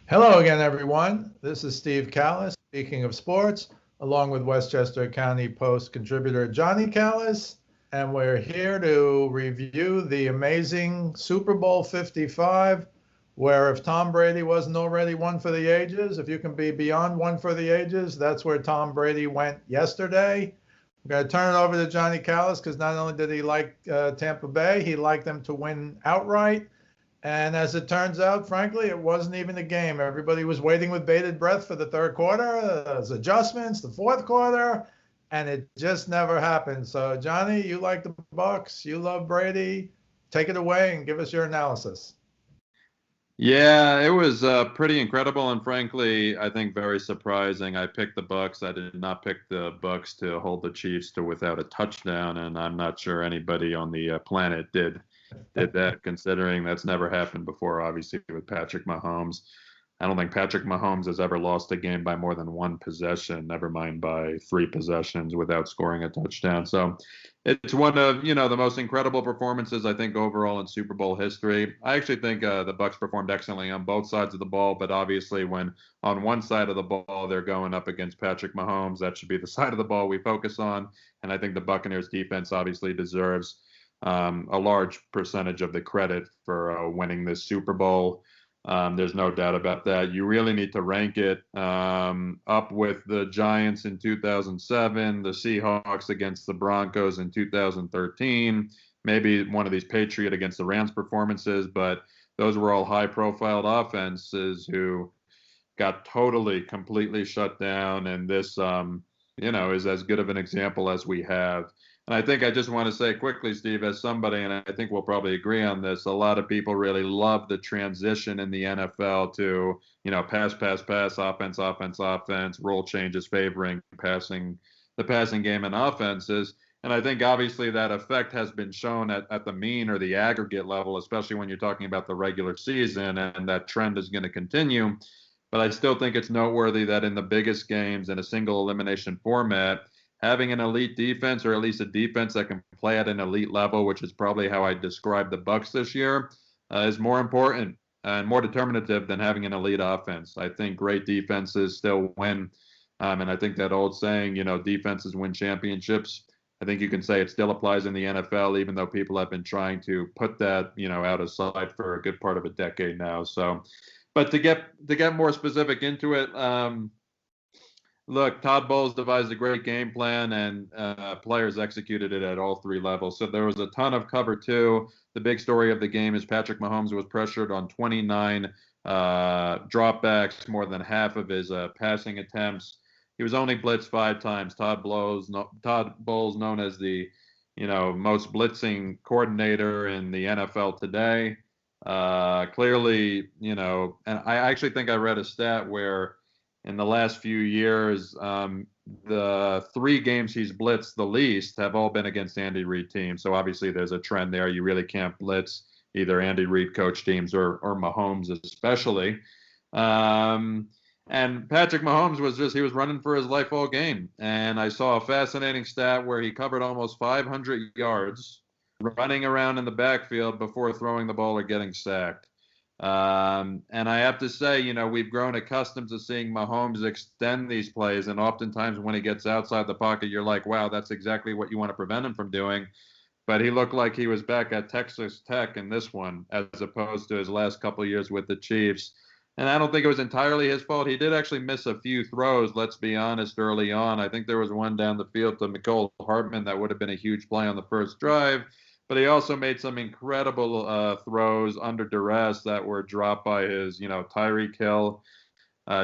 Hello again, everyone. This is Steve Callis, speaking of sports, along with Westchester County Post contributor Johnny Callis, and we're here to review the amazing Super Bowl 55, where if Tom Brady wasn't already one for the ages, if you can be beyond one for the ages, that's where Tom Brady went yesterday. I'm going to turn it over to Johnny Callis because not only did he like Tampa Bay, he liked them to win outright. And as it turns out, frankly, it wasn't even a game. Everybody was waiting with bated breath for the third quarter, those adjustments, the fourth quarter, and it just never happened. So, Johnny, you like the Bucks, you love Brady. Take it away and give us your analysis. Yeah, it was pretty incredible and frankly, I think very surprising. I picked the Bucks. I did not pick the Bucks to hold the Chiefs to without a touchdown, and I'm not sure anybody on the planet did that, considering that's never happened before, obviously, with Patrick Mahomes. I don't think Patrick Mahomes has ever lost a game by more than one possession, never mind by three possessions without scoring a touchdown. So it's one of, the most incredible performances, I think, overall in Super Bowl history. I actually think the Bucks performed excellently on both sides of the ball, but obviously when on one side of the ball they're going up against Patrick Mahomes, that should be the side of the ball we focus on. And I think the Buccaneers defense obviously deserves a large percentage of the credit for winning this Super Bowl. There's no doubt about that. You really need to rank it up with the Giants in 2007, the Seahawks against the Broncos in 2013, maybe one of these Patriot against the Rams performances, but those were all high-profile offenses who got totally, completely shut down, and this, is as good of an example as we have. And I think I just want to say quickly, Steve, as somebody, and I think we'll probably agree on this, a lot of people really love the transition in the NFL to, pass, pass, pass, offense, offense, offense, rule changes favoring the passing game and offenses. And I think obviously that effect has been shown at the mean or the aggregate level, especially when you're talking about the regular season, and that trend is going to continue. But I still think it's noteworthy that in the biggest games in a single elimination format, having an elite defense, or at least a defense that can play at an elite level, which is probably how I describe the Bucks this year, is more important and more determinative than having an elite offense. I think great defenses still win, and I think that old saying, defenses win championships. I think you can say it still applies in the NFL, even though people have been trying to put that, out of sight for a good part of a decade now. So, but to get more specific into it, look, Todd Bowles devised a great game plan, and players executed it at all three levels. So there was a ton of cover two. The big story of the game is Patrick Mahomes was pressured on 29 dropbacks, more than half of his passing attempts. He was only blitzed 5 times. Todd Bowles, known as the most blitzing coordinator in the NFL today. Clearly, and I actually think I read a stat where in the last few years, the 3 games he's blitzed the least have all been against Andy Reid teams. So obviously there's a trend there. You really can't blitz either Andy Reid coach teams or Mahomes especially. And Patrick Mahomes he was running for his life all game. And I saw a fascinating stat where he covered almost 500 yards running around in the backfield before throwing the ball or getting sacked. And I have to say, we've grown accustomed to seeing Mahomes extend these plays, and oftentimes when he gets outside the pocket, you're like, wow, that's exactly what you want to prevent him from doing. But he looked like he was back at Texas Tech in this one, as opposed to his last couple of years with the Chiefs. And I don't think it was entirely his fault. He did actually miss a few throws, let's be honest, early on. I think there was one down the field to Mecole Hardman that would have been a huge play on the first drive. But he also made some incredible throws under duress that were dropped by his, Tyreek Hill,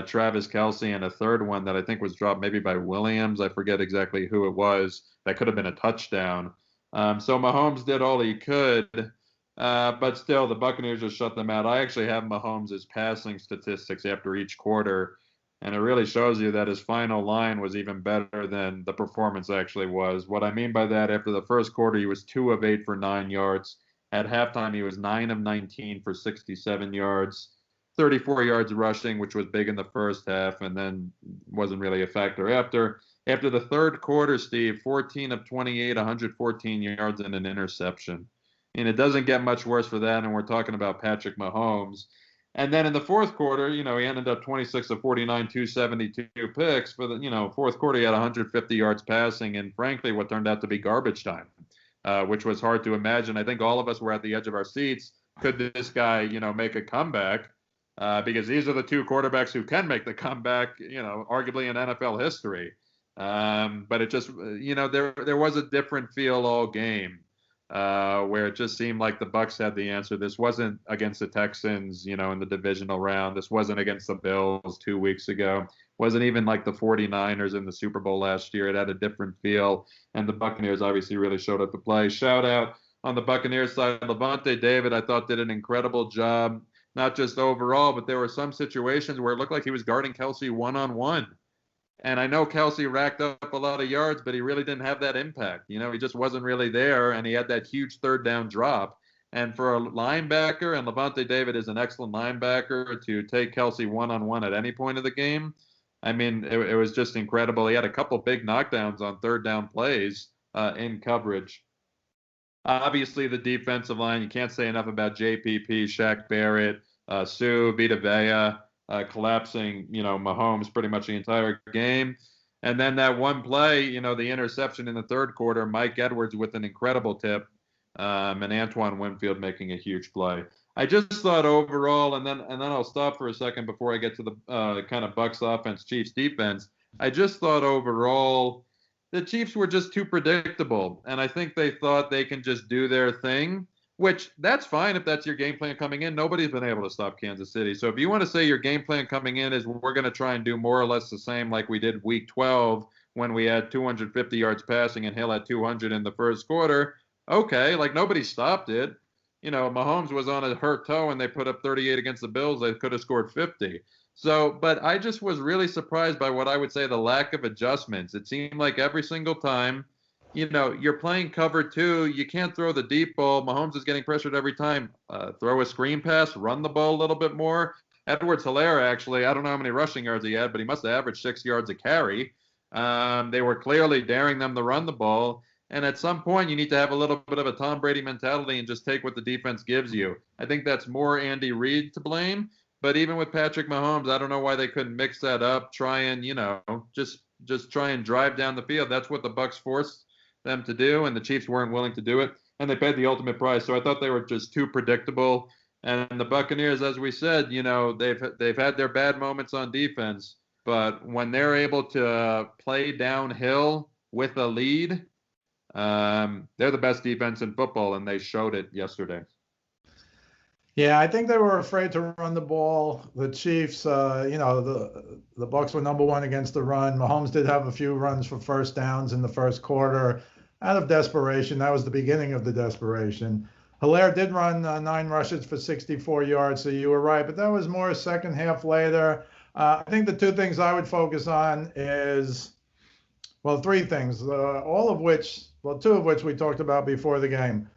Travis Kelce, and a third one that I think was dropped maybe by Williams. I forget exactly who it was. That could have been a touchdown. So Mahomes did all he could, but still the Buccaneers just shut them out. I actually have Mahomes' passing statistics after each quarter, and it really shows you that his final line was even better than the performance actually was. What I mean by that, after the first quarter, he was 2 of 8 for 9 yards. At halftime, he was 9 of 19 for 67 yards, 34 yards rushing, which was big in the first half, and then wasn't really a factor after. After the third quarter, Steve, 14 of 28, 114 yards and an interception. And it doesn't get much worse for that, and we're talking about Patrick Mahomes. And then in the fourth quarter, he ended up 26 of 49, 272 picks. For the, fourth quarter, he had 150 yards passing, and frankly, what turned out to be garbage time, which was hard to imagine. I think all of us were at the edge of our seats. Could this guy, make a comeback? Because these are the two quarterbacks who can make the comeback, arguably in NFL history. But it just, there was a different feel all game. Where it just seemed like the Bucs had the answer. This wasn't against the Texans, in the divisional round. This wasn't against the Bills 2 weeks ago. Wasn't even like the 49ers in the Super Bowl last year. It had a different feel, and the Buccaneers obviously really showed up to play. Shout out on the Buccaneers side, Levante David, I thought did an incredible job, not just overall, but there were some situations where it looked like he was guarding Kelsey one-on-one. And I know Kelsey racked up a lot of yards, but he really didn't have that impact. He just wasn't really there, and he had that huge third down drop. And for a linebacker, and Levante David is an excellent linebacker, to take Kelsey one-on-one at any point of the game, I mean, it was just incredible. He had a couple big knockdowns on third down plays in coverage. Obviously, the defensive line, you can't say enough about JPP, Shaq Barrett, Sue, Vita Vea, collapsing, Mahomes pretty much the entire game. And then that one play, the interception in the third quarter, Mike Edwards with an incredible tip, and Antoine Winfield making a huge play. I just thought overall, and then I'll stop for a second before I get to the kind of Bucs offense, Chiefs defense. I just thought overall the Chiefs were just too predictable, and I think they thought they can just do their thing. Which, that's fine if that's your game plan coming in. Nobody's been able to stop Kansas City. So if you want to say your game plan coming in is we're going to try and do more or less the same like we did week 12 when we had 250 yards passing and Hill had 200 in the first quarter, okay, like nobody stopped it. Mahomes was on a hurt toe and they put up 38 against the Bills. They could have scored 50. So, but I just was really surprised by what I would say the lack of adjustments. It seemed like every single time, you're playing cover two. You can't throw the deep ball. Mahomes is getting pressured every time. Throw a screen pass, run the ball a little bit more. Edwards-Helaire, actually, I don't know how many rushing yards he had, but he must have averaged 6 yards a carry. They were clearly daring them to run the ball. And at some point, you need to have a little bit of a Tom Brady mentality and just take what the defense gives you. I think that's more Andy Reid to blame. But even with Patrick Mahomes, I don't know why they couldn't mix that up, try and, just try and drive down the field. That's what the Bucs forced them to do, and the Chiefs weren't willing to do it, and they paid the ultimate price. So I thought they were just too predictable. And the Buccaneers, as we said, they've had their bad moments on defense, but when they're able to play downhill with a lead, they're the best defense in football, and they showed it yesterday. Yeah, I think they were afraid to run the ball. The Chiefs, the Bucs were number one against the run. Mahomes did have a few runs for first downs in the first quarter out of desperation. That was the beginning of the desperation. Helaire did run 9 rushes for 64 yards, so you were right. But that was more second half later. I think the two things I would focus on is, well, 3 things, two of which we talked about before the game.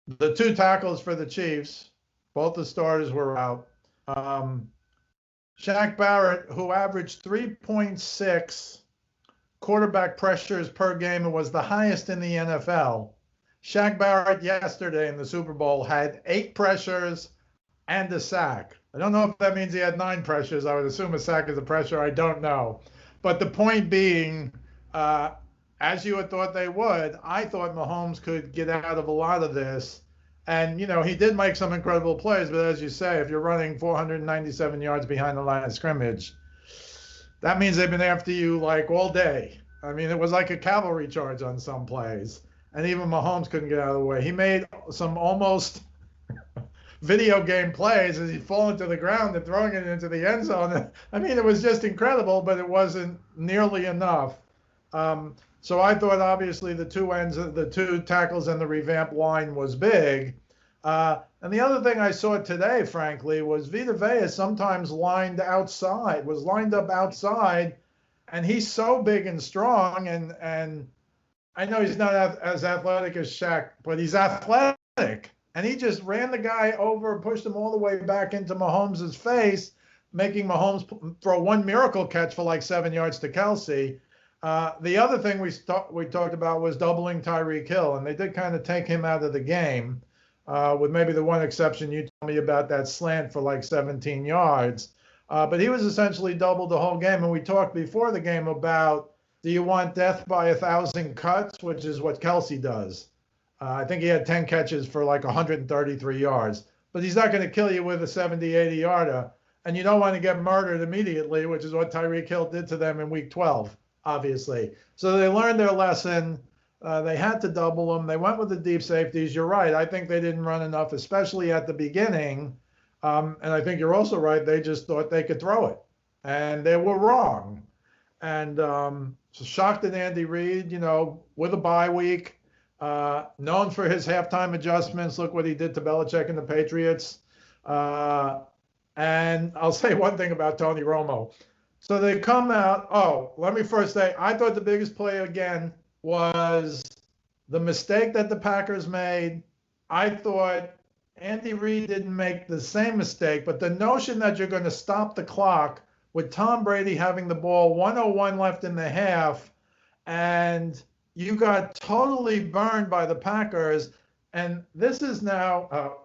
The 2 tackles for the Chiefs, both the starters were out. Shaq Barrett, who averaged 3.6 quarterback pressures per game and was the highest in the NFL. Shaq Barrett yesterday in the Super Bowl had 8 pressures and a sack. I don't know if that means he had 9 pressures. I would assume a sack is a pressure. I don't know. But the point being, as you had thought they would, I thought Mahomes could get out of a lot of this. And, he did make some incredible plays, but as you say, if you're running 497 yards behind the line of scrimmage, that means they've been after you like all day. I mean, it was like a cavalry charge on some plays, and even Mahomes couldn't get out of the way. He made some almost video game plays as he'd fallen to the ground and throwing it into the end zone. I mean, it was just incredible, but it wasn't nearly enough. So I thought obviously the 2 tackles and the revamp line was big. And the other thing I saw today, frankly, was Vita Vea sometimes lined up outside, and he's so big and strong, and I know he's not as athletic as Shaq, but he's athletic. And he just ran the guy over and pushed him all the way back into Mahomes' face, making Mahomes throw one miracle catch for like 7 yards to Kelsey. The other thing we talked about was doubling Tyreek Hill, and they did kind of take him out of the game. with maybe the one exception you told me about, that slant for like 17 yards. But he was essentially doubled the whole game. And we talked before the game about, do you want death by 1,000 cuts, which is what Kelsey does. I think he had 10 catches for like 133 yards. But he's not going to kill you with a 70, 80 yarder. And you don't want to get murdered immediately, which is what Tyreek Hill did to them in week 12, obviously. So they learned their lesson. They had to double them. They went with the deep safeties. You're right. I think they didn't run enough, especially at the beginning. And I think you're also right. They just thought they could throw it. And they were wrong. And so shocked at Andy Reid, with a bye week, known for his halftime adjustments. Look what he did to Belichick and the Patriots. And I'll say one thing about Tony Romo. So they come out. Oh, let me first say, I thought the biggest play again was the mistake that the Packers made. I thought Andy Reid didn't make the same mistake, but the notion that you're going to stop the clock with Tom Brady having the ball, 1:01 left in the half, and you got totally burned by the Packers. And this is now,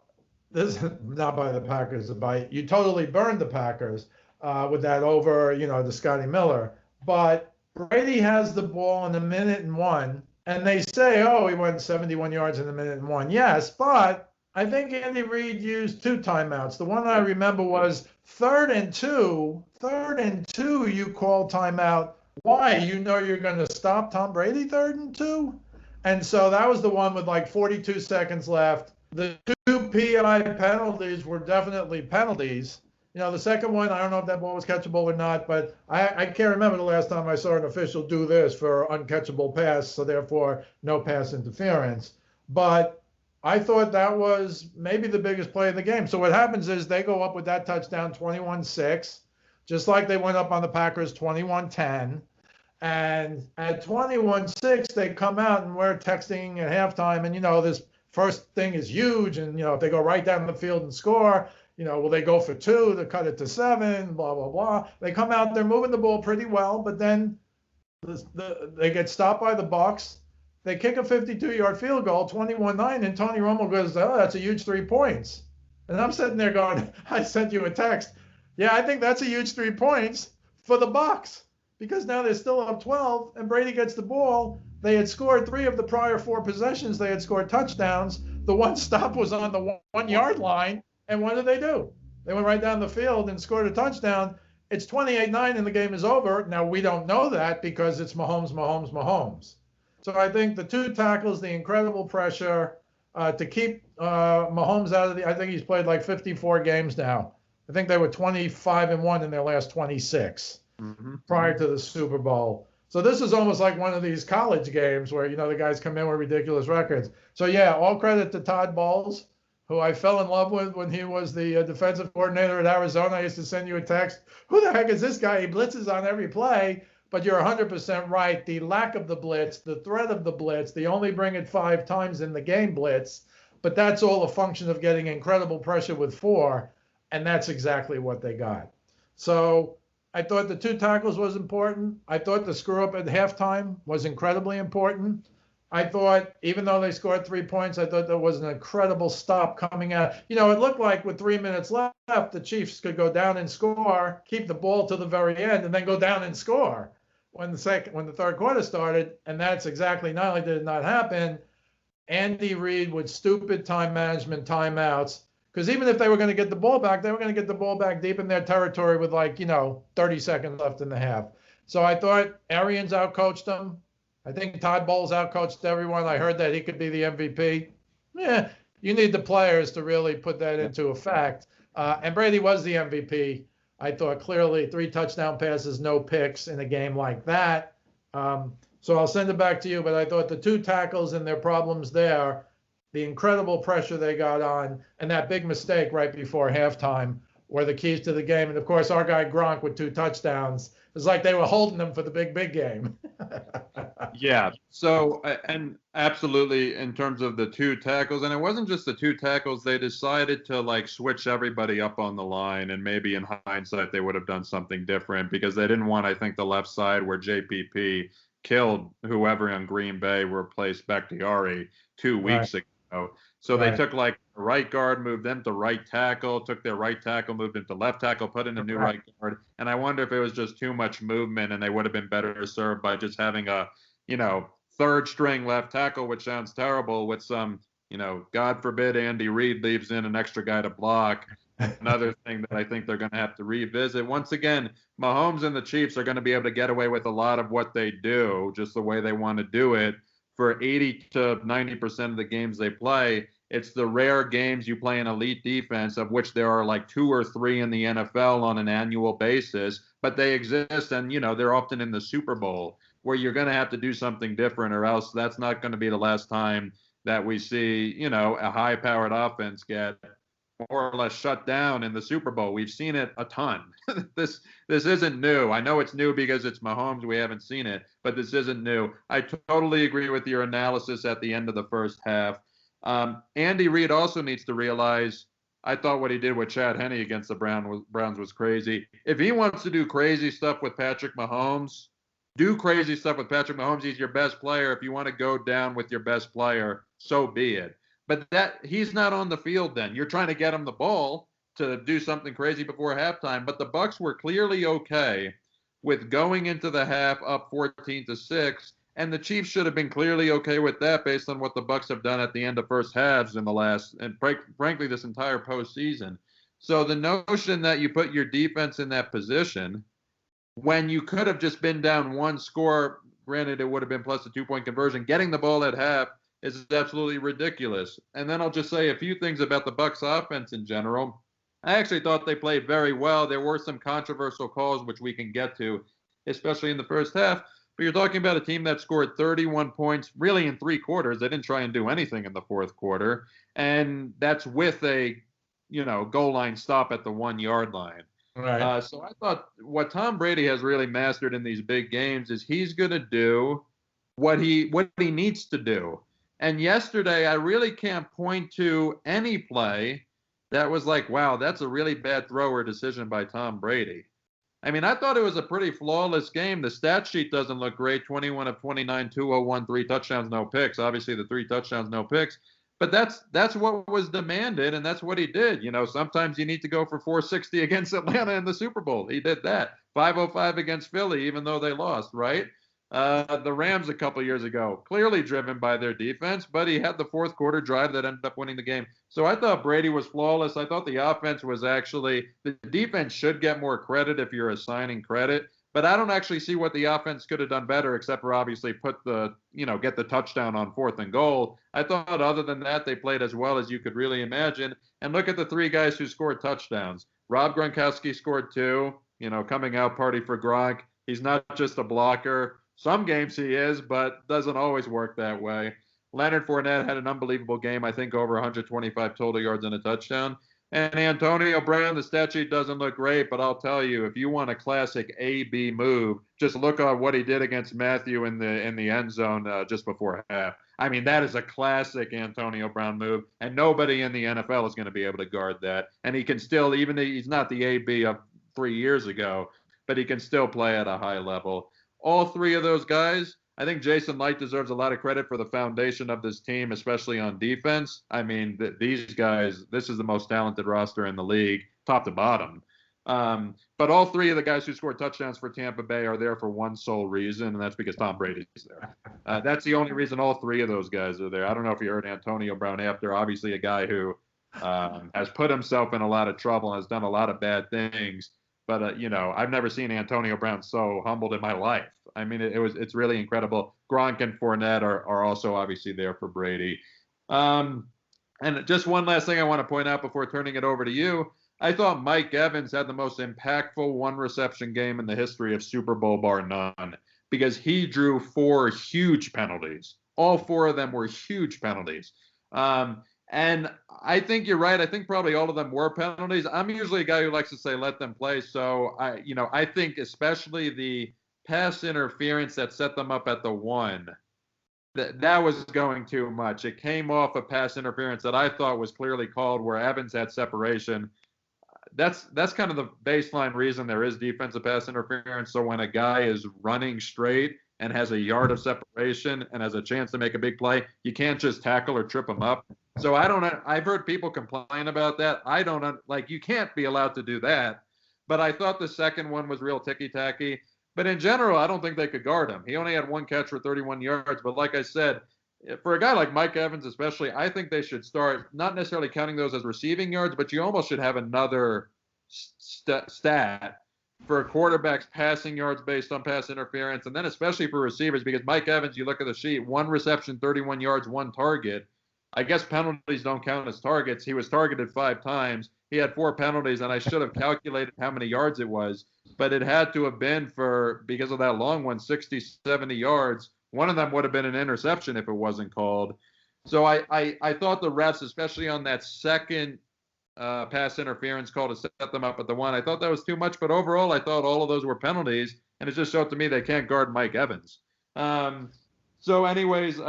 this is not by the Packers, you totally burned the Packers with that over, to Scotty Miller. But Brady has the ball in 1:01, and they say, oh, he went 71 yards in 1:01. Yes, but I think Andy Reid used 2 timeouts. The one I remember was 3rd and 2. 3rd and 2, you call timeout. Why? You're going to stop Tom Brady 3rd and 2? And so that was the one with like 42 seconds left. The 2 PI penalties were definitely penalties. The second one, I don't know if that ball was catchable or not, but I can't remember the last time I saw an official do this for uncatchable pass, so therefore no pass interference. But I thought that was maybe the biggest play of the game. So what happens is they go up with that touchdown 21-6, just like they went up on the Packers 21-10. And at 21-6, they come out and we're texting at halftime. And, this first thing is huge. And, if they go right down the field and score, will they go for 2 to cut it to 7, blah, blah, blah. They come out, they're moving the ball pretty well, but then they get stopped by the Bucs. They kick a 52-yard field goal, 21-9, and Tony Romo goes, oh, that's a huge 3 points. And I'm sitting there going, I sent you a text. Yeah, I think that's a huge 3 points for the Bucs, because now they're still up 12, and Brady gets the ball. They had scored 3 of the prior 4 possessions. They had scored touchdowns. The one stop was on the 1-yard line. And what did they do? They went right down the field and scored a touchdown. It's 28-9 and the game is over. Now, we don't know that because it's Mahomes. So I think the 2 tackles, the incredible pressure to keep Mahomes out of I think he's played like 54 games now. I think they were 25-1 in their last 26 prior to the Super Bowl. So this is almost like one of these college games where, the guys come in with ridiculous records. So, yeah, all credit to Todd Bowles, who I fell in love with when he was the defensive coordinator at Arizona. I used to send you a text, who the heck is this guy? He blitzes on every play. But you're 100% right. The lack of the blitz, the threat of the blitz, they only bring it 5 times in the game blitz. But that's all a function of getting incredible pressure with 4. And that's exactly what they got. So I thought the 2 tackles was important. I thought the screw up at halftime was incredibly important. I thought, even though they scored 3 points, I thought there was an incredible stop coming out. It looked like with 3 minutes left, the Chiefs could go down and score, keep the ball to the very end, and then go down and score when the 3rd quarter started. And that's exactly, not only did it not happen, Andy Reid with stupid time management timeouts. Because even if they were going to get the ball back, they were going to get the ball back deep in their territory with 30 seconds left in the half. So I thought Arians outcoached them. I think Todd Bowles outcoached everyone. I heard that he could be the MVP. Yeah, you need the players to really put that into effect. And Brady was the MVP. I thought clearly 3 touchdown passes, no picks in a game like that. So I'll send it back to you. But I thought the 2 tackles and their problems there, the incredible pressure they got on, and that big mistake right before halftime were the keys to the game. And, of course, our guy Gronk with 2 touchdowns. It was like they were holding them for the big game. Yeah. So, and absolutely in terms of the 2 tackles, and it wasn't just the 2 tackles, they decided to switch everybody up on the line, and maybe in hindsight they would have done something different because they didn't want, I think, the left side where JPP killed whoever in Green Bay replaced Bakhtiari 2 weeks ago. So they Right. took like a right guard, moved them to right tackle, took their right tackle, moved him to left tackle, put in a new right guard. And I wonder if it was just too much movement and they would have been better served by just having a, third string left tackle, which sounds terrible, with some, God forbid Andy Reid leaves in an extra guy to block. Another thing that I think they're going to have to revisit. Once again, Mahomes and the Chiefs are going to be able to get away with a lot of what they do, just the way they want to do it, for 80 to 90% of the games they play. It's the rare games you play an elite defense, of which there are like 2 or 3 in the NFL on an annual basis, but they exist, and they're often in the Super Bowl, where you're going to have to do something different, or else that's not going to be the last time that we see a high-powered offense get more or less shut down in the Super Bowl. We've seen it a ton. This isn't new. I know it's new because it's Mahomes. We haven't seen it, but this isn't new. I totally agree with your analysis at the end of the first half. Andy Reid also needs to realize, I thought what he did with Chad Henne against the Browns was crazy. If he wants to do crazy stuff with Patrick Mahomes, do crazy stuff with Patrick Mahomes. He's your best player. If you want to go down with your best player, so be it. But that he's not on the field then. You're trying to get him the ball to do something crazy before halftime. But the Bucs were clearly okay with going into the half up 14-6, and the Chiefs should have been clearly okay with that based on what the Bucs have done at the end of first halves in the last, and frankly, this entire postseason. So the notion that you put your defense in that position when you could have just been down one score, granted it would have been plus a 2-point conversion, getting the ball at half is absolutely ridiculous. And then I'll just say a few things about the Bucs offense in general. I actually thought they played very well. There were some controversial calls, which we can get to, especially in the first half. But you're talking about a team that scored 31 points really in 3 quarters. They didn't try and do anything in the fourth quarter. And that's with a, goal line stop at the 1-yard line. Right. So I thought what Tom Brady has really mastered in these big games is he's going to do what he needs to do. And yesterday, I really can't point to any play that was like, wow, that's a really bad throw or decision by Tom Brady. I mean, I thought it was a pretty flawless game. The stat sheet doesn't look great. 21 of 29, 201, 3 touchdowns, no picks. Obviously, the 3 touchdowns, no picks. But that's what was demanded, and that's what he did. Sometimes you need to go for 460 against Atlanta in the Super Bowl. He did that. 505 against Philly, even though they lost, right? The Rams a couple years ago, clearly driven by their defense, but he had the fourth quarter drive that ended up winning the game. So I thought Brady was flawless. I thought the offense was the defense should get more credit if you're assigning credit, but I don't actually see what the offense could have done better except for obviously get the touchdown on 4th and goal. I thought other than that, they played as well as you could really imagine. And look at the 3 guys who scored touchdowns. Rob Gronkowski scored 2, coming out party for Gronk. He's not just a blocker. Some games he is, but doesn't always work that way. Leonard Fournette had an unbelievable game, I think over 125 total yards and a touchdown. And Antonio Brown, the stat sheet doesn't look great, but I'll tell you, if you want a classic A-B move, just look at what he did against Matthew in the end zone just before half. I mean, that is a classic Antonio Brown move, and nobody in the NFL is going to be able to guard that. And he can still, even though he's not the A-B of 3 years ago, but he can still play at a high level. All 3 of those guys, I think Jason Light deserves a lot of credit for the foundation of this team, especially on defense. I mean, these guys, this is the most talented roster in the league, top to bottom. But all 3 of the guys who scored touchdowns for Tampa Bay are there for one sole reason, and that's because Tom Brady's there. That's the only reason all 3 of those guys are there. I don't know if you heard Antonio Brown after, obviously a guy who has put himself in a lot of trouble and has done a lot of bad things. But, I've never seen Antonio Brown so humbled in my life. I mean, it's really incredible. Gronk and Fournette are also obviously there for Brady. And just one last thing I want to point out before turning it over to you. I thought Mike Evans had the most impactful 1-reception game in the history of Super Bowl, bar none, because he drew 4 huge penalties. All 4 of them were huge penalties. And I think you're right. I think probably all of them were penalties. I'm usually a guy who likes to say let them play. So I think especially the pass interference that set them up at the 1, that was going too much. It came off a pass interference that I thought was clearly called where Evans had separation. That's kind of the baseline reason there is defensive pass interference. So when a guy is running straight and has a yard of separation and has a chance to make a big play, you can't just tackle or trip him up. So I don't. I've heard people complain about that. I don't like. You can't be allowed to do that. But I thought the second one was real ticky tacky. But in general, I don't think they could guard him. He only had one catch for 31 yards. But like I said, for a guy like Mike Evans, especially, I think they should start not necessarily counting those as receiving yards, but you almost should have another stat for quarterbacks passing yards based on pass interference, and then especially for receivers, because Mike Evans, you look at the sheet, 1 reception, 31 yards, 1 target. I guess penalties don't count as targets. He was targeted 5 times. He had 4 penalties, and I should have calculated how many yards it was, but it had to have been because of that long one, 60, 70 yards. One of them would have been an interception if it wasn't called. So I thought the refs, especially on that second pass interference call to set them up at the 1, I thought that was too much. But overall, I thought all of those were penalties, and it just showed to me they can't guard Mike Evans. So anyways,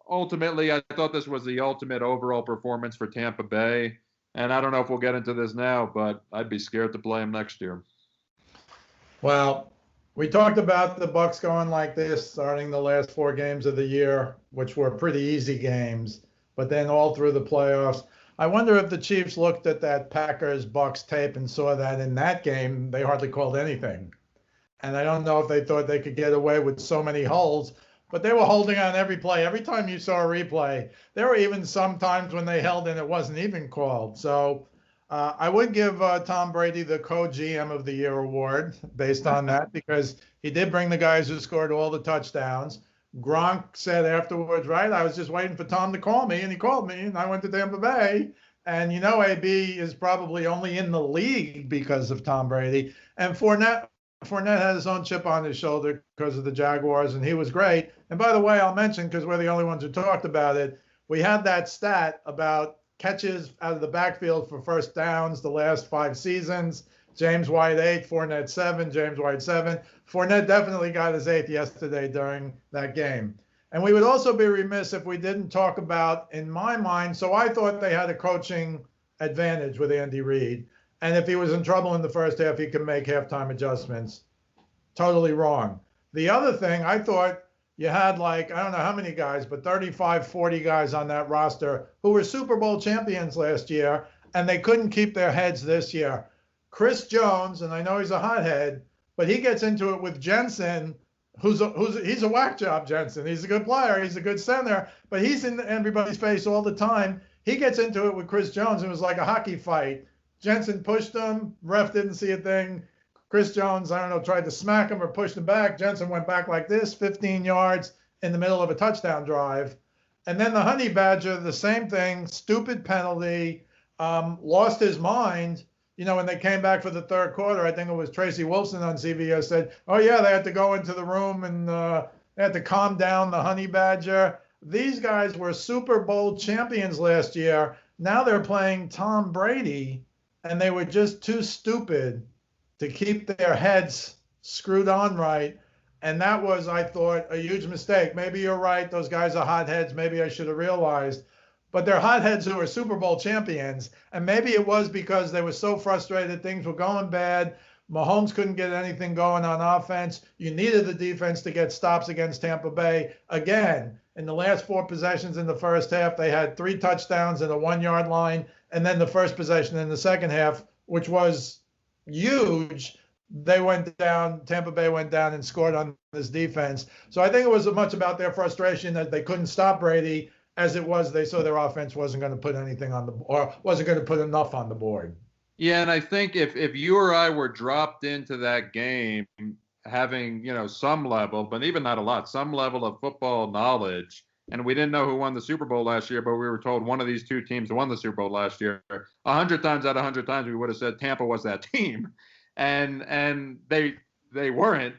ultimately, I thought this was the ultimate overall performance for Tampa Bay. And I don't know if we'll get into this now, but I'd be scared to play him next year. Well, we talked about the Bucs going like this, starting the last 4 games of the year, which were pretty easy games, but then all through the playoffs. I wonder if the Chiefs looked at that Packers-Bucs tape and saw that in that game, they hardly called anything. And I don't know if they thought they could get away with so many holds, but they were holding on every play. Every time you saw a replay, there were even some times when they held and it wasn't even called. So I would give Tom Brady the co-GM of the Year award based on that, because he did bring the guys who scored all the touchdowns. Gronk said afterwards, right, I was just waiting for Tom to call me, and he called me, and I went to Tampa Bay. And AB is probably only in the league because of Tom Brady. And Fournette had his own chip on his shoulder because of the Jaguars, and he was great. And by the way, I'll mention, because we're the only ones who talked about it, we had that stat about catches out of the backfield for first downs the last 5 seasons. James White 8, Fournette 7, James White 7. Fournette definitely got his 8th yesterday during that game. And we would also be remiss if we didn't talk about, in my mind, so I thought they had a coaching advantage with Andy Reid. And if he was in trouble in the first half, he could make halftime adjustments. Totally wrong. The other thing, I thought you had I don't know how many guys, but 35, 40 guys on that roster who were Super Bowl champions last year, and they couldn't keep their heads this year. Chris Jones, and I know he's a hothead, but he gets into it with Jensen, he's a whack job, Jensen. He's a good player. He's a good center, but he's in everybody's face all the time. He gets into it with Chris Jones. It was like a hockey fight. Jensen pushed him. Ref didn't see a thing. Chris Jones, I don't know, tried to smack him or push him back. Jensen went back like this, 15 yards in the middle of a touchdown drive. And then the Honey Badger, the same thing, stupid penalty, lost his mind. When they came back for the third quarter, I think it was Tracy Wilson on CBS said, oh, yeah, they had to go into the room and they had to calm down the Honey Badger. These guys were Super Bowl champions last year. Now they're playing Tom Brady, and they were just too stupid to keep their heads screwed on right. And that was, I thought, a huge mistake. Maybe you're right. Those guys are hotheads. Maybe I should have realized. But they're hotheads who are Super Bowl champions. And maybe it was because they were so frustrated. Things were going bad. Mahomes couldn't get anything going on offense. You needed the defense to get stops against Tampa Bay. Again, in the last 4 possessions in the first half, they had 3 touchdowns and a 1-yard line. And then the first possession in the second half, which was huge, they went down, Tampa Bay went down and scored on this defense. So I think it was as much about their frustration that they couldn't stop Brady as it was they saw their offense wasn't going to put anything on or wasn't going to put enough on the board. Yeah, and I think if you or I were dropped into that game having, some level, but even not a lot, some level of football knowledge, and we didn't know who won the Super Bowl last year, but we were told one of these 2 teams won the Super Bowl last year, 100 times out of 100 times we would have said Tampa was that team. And they weren't.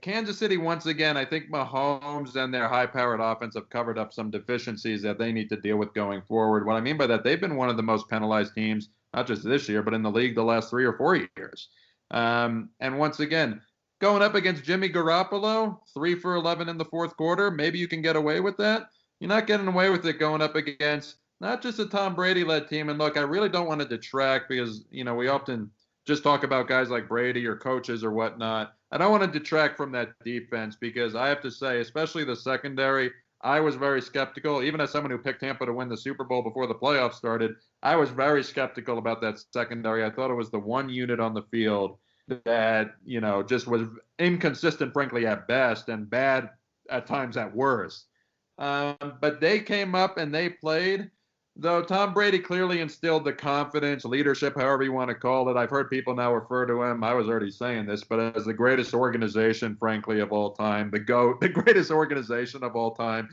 Kansas City, once again, I think Mahomes and their high-powered offense have covered up some deficiencies that they need to deal with going forward. What I mean by that, they've been one of the most penalized teams, not just this year, but in the league the last 3 or 4 years. And once again, going up against Jimmy Garoppolo, 3 for 11 in the fourth quarter, maybe you can get away with that. You're not getting away with it going up against not just a Tom Brady-led team. And look, I really don't want to detract because, we often just talk about guys like Brady or coaches or whatnot. I don't want to detract from that defense because I have to say, especially the secondary, I was very skeptical, even as someone who picked Tampa to win the Super Bowl before the playoffs started. I was very skeptical about that secondary. I thought it was the one unit on the field that, just was inconsistent, frankly, at best, and bad at times at worst. But they came up and they played. Though Tom Brady clearly instilled the confidence, leadership, however you want to call it. I've heard people now refer to him, I was already saying this, but as the greatest organization, frankly, of all time, the GOAT, the greatest organization of all time.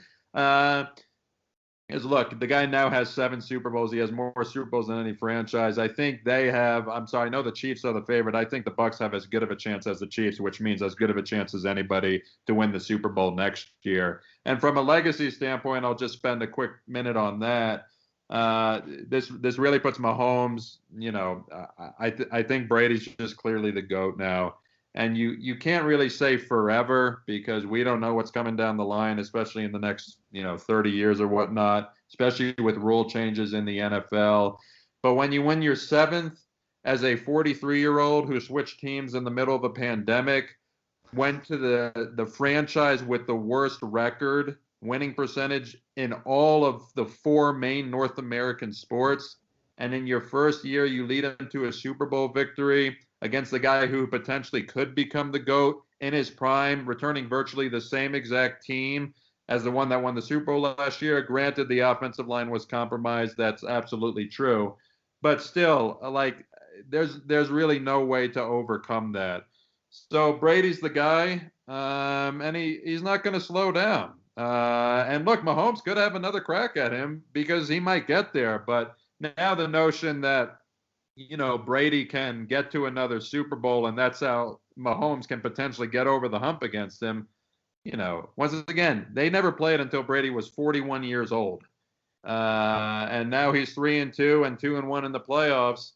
Look, the guy now has 7 Super Bowls. He has more Super Bowls than any franchise. I think they have, I know the Chiefs are the favorite. I think the Bucs have as good of a chance as the Chiefs, which means as good of a chance as anybody to win the Super Bowl next year. And from a legacy standpoint, I'll just spend a quick minute on that. This really puts Mahomes, I think Brady's just clearly the GOAT now. And you can't really say forever because we don't know what's coming down the line, especially in the next, 30 years or whatnot, especially with rule changes in the NFL. But when you win your 7th as a 43-year-old who switched teams in the middle of a pandemic, went to the franchise with the worst record, winning percentage in all of the 4 main North American sports. And in your first year, you lead them to a Super Bowl victory against the guy who potentially could become the GOAT in his prime, returning virtually the same exact team as the one that won the Super Bowl last year. Granted, the offensive line was compromised. That's absolutely true. But still, there's really no way to overcome that. So Brady's the guy, and he's not going to slow down. And look, Mahomes could have another crack at him because he might get there. But now the notion that, Brady can get to another Super Bowl and that's how Mahomes can potentially get over the hump against him, once again, they never played until Brady was 41 years old. And now he's 3-2 and 2-1 in the playoffs.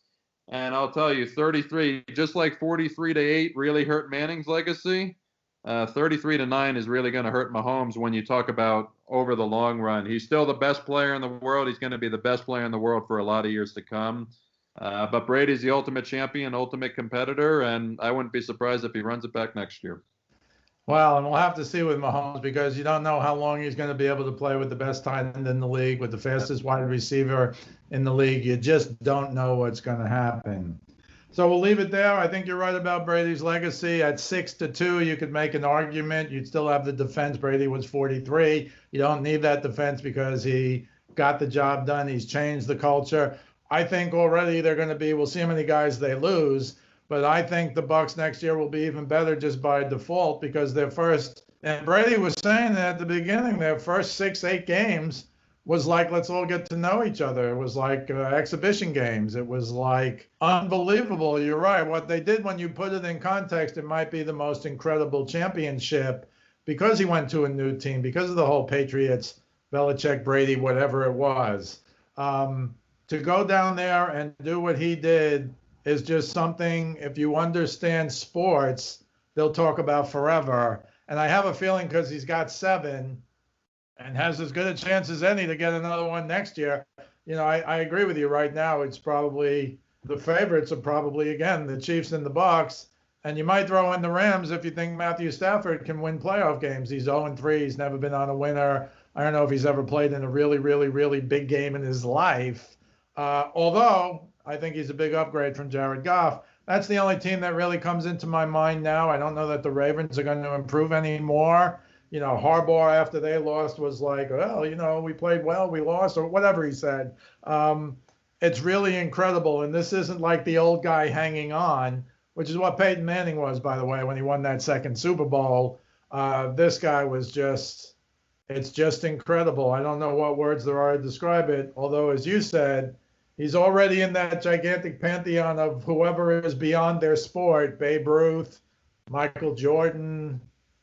And I'll tell you, 33, just like 43-8 really hurt Manning's legacy, 33-9 is really going to hurt Mahomes when you talk about over the long run. He's still the best player in the world. He's going to be the best player in the world for a lot of years to come. But Brady's the ultimate champion, ultimate competitor, and I wouldn't be surprised if he runs it back next year. Well, and we'll have to see with Mahomes because you don't know how long he's going to be able to play with the best tight end in the league, with the fastest wide receiver in the league. You just don't know what's going to happen. So we'll leave it there. I think you're right about Brady's legacy. At 6-2, you could make an argument. You'd still have the defense. Brady was 43. You don't need that defense because he got the job done. He's changed the culture. I think already they're going to be, we'll see how many guys they lose, but I think the Bucs next year will be even better just by default because their first, and Brady was saying that at the beginning, their first 6-8 games was like, let's all get to know each other. It was like exhibition games. It was like unbelievable. You're right. What they did, when you put it in context, it might be the most incredible championship because he went to a new team, because of the whole Patriots, Belichick, Brady, whatever it was. To go down there and do what he did is just something, if you understand sports, they'll talk about forever. And I have a feeling because he's got 7 and has as good a chance as any to get another one next year. I agree with you right now. It's probably the favorites are probably, again, the Chiefs and the Bucs. And you might throw in the Rams if you think Matthew Stafford can win playoff games. He's 0-3. He's never been on a winner. I don't know if he's ever played in a really, really, really big game in his life. Although I think he's a big upgrade from Jared Goff. That's the only team that really comes into my mind now. I don't know that the Ravens are going to improve anymore. Harbaugh, after they lost, was like, well, we played well, we lost, or whatever he said. It's really incredible. And this isn't like the old guy hanging on, which is what Peyton Manning was, by the way, when he won that second Super Bowl. This guy was it's just incredible. I don't know what words there are to describe it. Although, as you said, he's already in that gigantic pantheon of whoever is beyond their sport. Babe Ruth, Michael Jordan.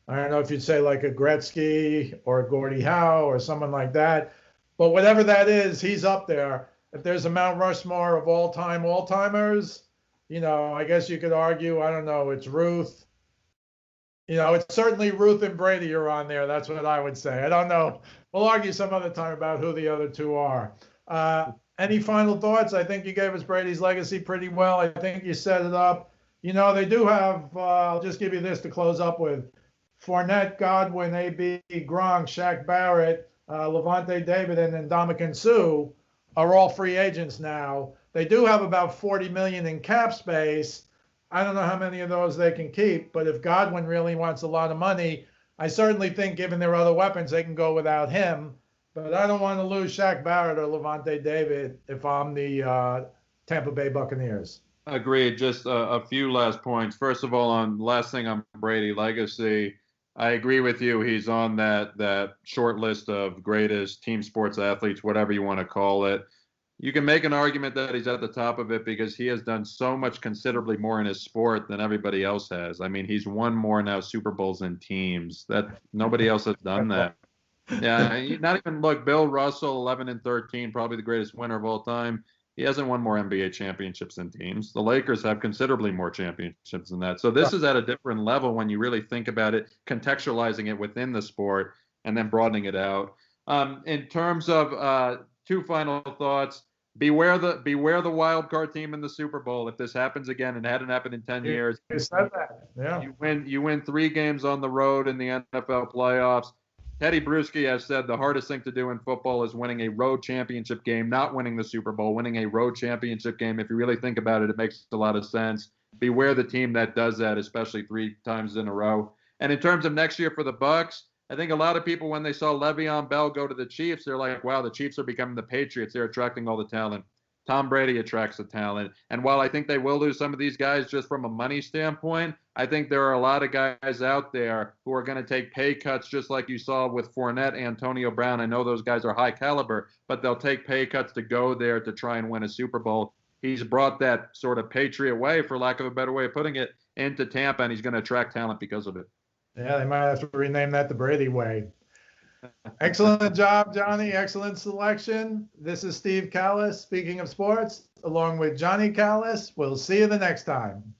I don't know if you'd say like a Gretzky or a Gordie Howe or someone like that. But whatever that is, he's up there. If there's a Mount Rushmore of all-timers, I guess you could argue, I don't know, it's Ruth. It's certainly Ruth and Brady are on there. That's what I would say. I don't know. We'll argue some other time about who the other two are. Any final thoughts? I think you gave us Brady's legacy pretty well. I think you set it up. They do have, I'll just give you this to close up with. Fournette, Godwin, AB, Gronk, Shaq Barrett, Levante David, and then Ndamukong Suh are all free agents now. They do have about 40 million in cap space. I don't know how many of those they can keep, but if Godwin really wants a lot of money, I certainly think given their other weapons, they can go without him. But I don't want to lose Shaq Barrett or Levante David if I'm the Tampa Bay Buccaneers. Agreed. Just a few last points. First of all, on last thing on Brady legacy, I agree with you. He's on that short list of greatest team sports athletes, whatever you want to call it. You can make an argument that he's at the top of it because he has done so much considerably more in his sport than everybody else has. I mean, he's won more now Super Bowls than teams. That nobody else has done that. Yeah, not even look. Bill Russell, 11 and 13, probably the greatest winner of all time. He hasn't won more NBA championships than teams. The Lakers have considerably more championships than that. So this is at a different level when you really think about it, contextualizing it within the sport and then broadening it out. In terms of two final thoughts. Beware the wild card team in the Super Bowl. If this happens again, and it hadn't happened in 10 years, you said that. Yeah. You win 3 games on the road in the NFL playoffs. Teddy Bruschi has said the hardest thing to do in football is winning a road championship game, not winning the Super Bowl, winning a road championship game. If you really think about it, it makes a lot of sense. Beware the team that does that, especially 3 times in a row. And in terms of next year for the Bucs, I think a lot of people, when they saw Le'Veon Bell go to the Chiefs, they're like, wow, the Chiefs are becoming the Patriots. They're attracting all the talent. Tom Brady attracts the talent. And while I think they will lose some of these guys just from a money standpoint, I think there are a lot of guys out there who are going to take pay cuts just like you saw with Fournette, Antonio Brown. I know those guys are high caliber, but they'll take pay cuts to go there to try and win a Super Bowl. He's brought that sort of Patriot way, for lack of a better way of putting it, into Tampa, and he's going to attract talent because of it. Yeah, they might have to rename that the Brady way. Excellent job, Johnny. Excellent selection. This is Steve Callis, speaking of sports, along with Johnny Callis. We'll see you the next time.